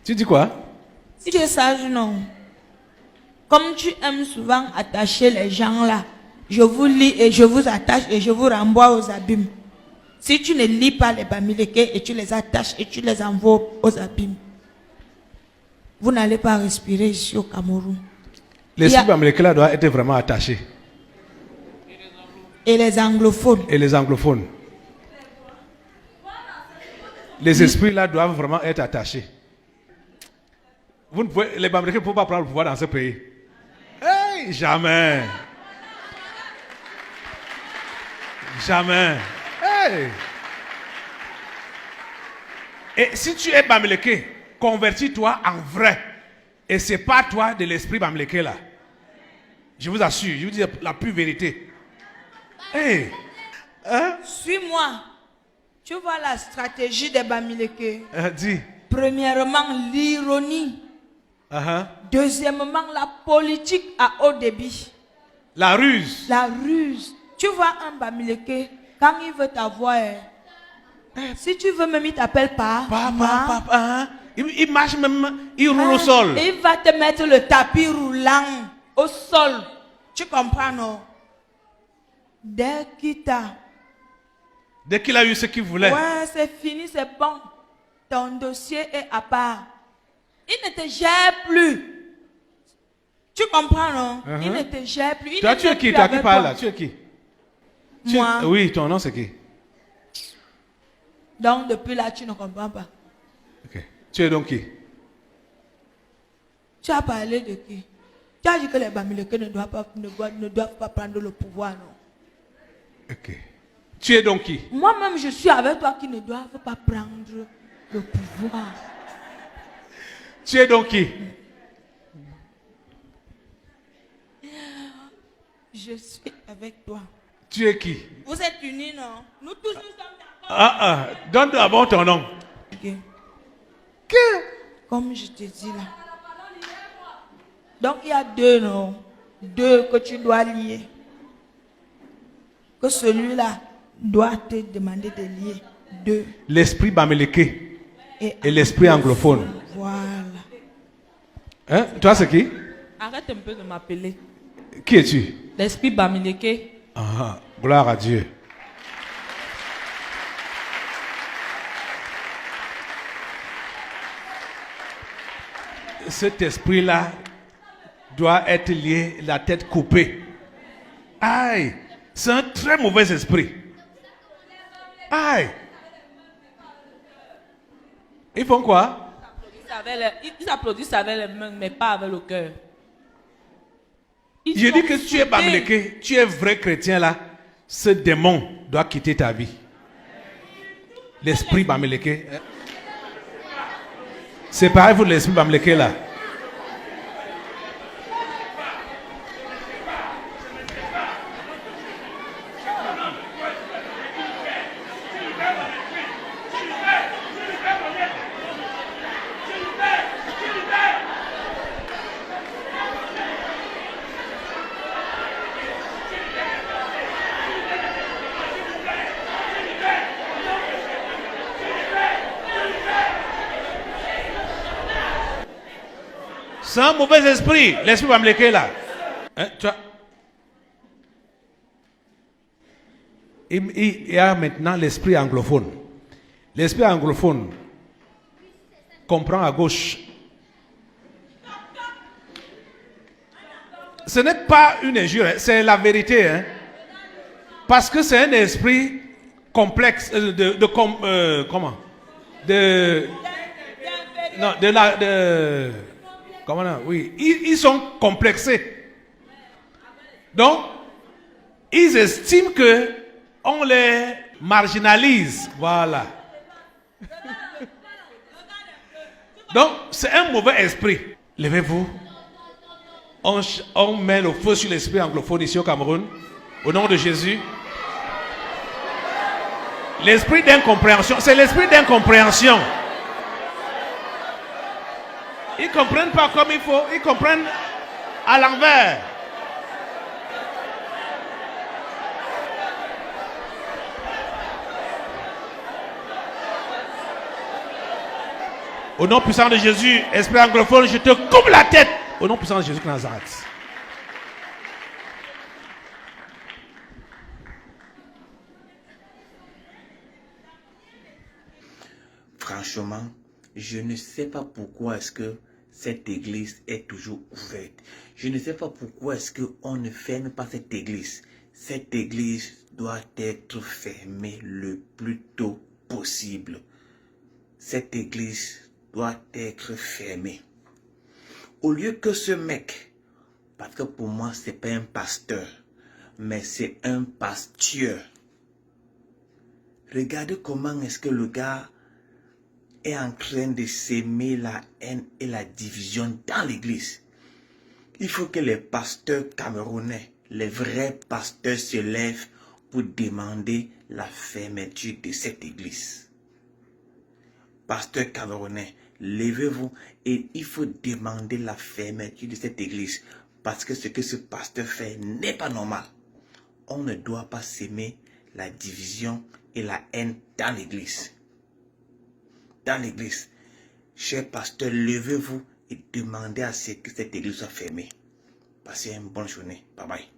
Tu dis quoi? Si tu es sage, non. Comme tu aimes souvent attacher les gens là, je vous lis et je vous attache et je vous renvoie aux abîmes. Si tu ne lis pas les Bamileke et tu les attaches et tu les envoies aux abîmes, vous n'allez pas respirer ici au Cameroun. L'esprit Bamileke là doit être vraiment attaché. Et les anglophones. Et les anglophones. Les esprits là doivent vraiment être attachés. Vous ne pouvez, les Bamileke ne peuvent pas prendre le pouvoir dans ce pays. Hey, jamais. Jamais. Hey. Et si tu es Bamileke, convertis-toi en vrai. Et c'est pas toi de l'esprit Bamileke là. Je vous assure, je vous dis la pure vérité. Hey. Hein? Suis-moi. Tu vois la stratégie des Bamileke. Dis. Premièrement, l'ironie. Deuxièmement, la politique à haut débit. La ruse. La ruse. Tu vois un Bamileke, quand il veut t'avoir, si tu veux même, il t'appelle papa. Il marche même, il roule au sol. Il va te mettre le tapis roulant au sol. Tu comprends, non? Dès qu'il a eu ce qu'il voulait. Ouais, c'est fini, c'est bon. Ton dossier est à part. Il ne te gère plus. Tu comprends, non? Il ne te gère plus. Toi, tu es qui? Toi qui parles là? Tu es qui? Moi. Oui, ton nom c'est qui? Donc, depuis là, tu ne comprends pas. Ok. Tu es donc qui? Tu as parlé de qui? Tu as dit que les Bamileke ne doivent pas prendre le pouvoir, non? Ok. Tu es donc qui? Moi-même, je suis avec toi qui ne doivent pas prendre le pouvoir. Tu es donc qui? Je suis avec toi. Tu es qui? Vous êtes unis, non? Nous tous nous sommes d'accord. Donne d'abord ton nom. Okay. Que? Comme je te dis là. Donc il y a deux, non? Deux que tu dois lier. Que celui-là doit te demander de lier. Deux. L'esprit Bamileke et l'esprit anglophone. Voilà. Hein? Toi, c'est qui? Arrête un peu de m'appeler. Qui es-tu? L'esprit Bamileke. Gloire à Dieu. Cet esprit-là doit être lié, la tête coupée. Aïe! C'est un très mauvais esprit. Aïe! Ils font quoi? Ils applaudissent avec les mains, mais pas avec le cœur. Je dis que tu es Bamileke, tu es vrai chrétien là, ce démon doit quitter ta vie. L'esprit Bamileke. C'est pareil pour l'esprit Bamileke là. C'est un mauvais esprit, l'esprit Bamileke là. Hein, tu vois? Il y a maintenant l'esprit anglophone. L'esprit anglophone comprend à gauche. Ce n'est pas une injure, c'est la vérité. Hein? Parce que c'est un esprit complexe, comment? Comment là? Oui, ils sont complexés. Donc, ils estiment que on les marginalise. Voilà. Donc, c'est un mauvais esprit. Levez-vous. On met le feu sur l'esprit anglophone ici au Cameroun. Au nom de Jésus. L'esprit d'incompréhension. C'est l'esprit d'incompréhension. Ils ne comprennent pas comme il faut. Ils comprennent à l'envers. Au nom puissant de Jésus, esprit anglophone, je te coupe la tête. Au nom puissant de Jésus de Nazareth. Franchement, je ne sais pas pourquoi est-ce que cette église est toujours ouverte. Je ne sais pas pourquoi est-ce qu'on ne ferme pas cette église. Cette église doit être fermée le plus tôt possible. Cette église doit être fermée. Au lieu que ce mec, parce que pour moi c'est pas un pasteur, mais c'est un pasteur. Regardez comment est-ce que le gars est en train de s'aimer la haine et la division dans l'église. Il faut que les pasteurs camerounais, les vrais pasteurs se lèvent pour demander la fermeture de cette église. Pasteurs camerounais, levez-vous et il faut demander la fermeture de cette église parce que ce que ce pasteur fait n'est pas normal. On ne doit pas s'aimer la division et la haine dans l'église. Dans l'église, chers pasteurs, levez-vous et demandez à ce que cette église soit fermée. Passez une bonne journée. Bye bye.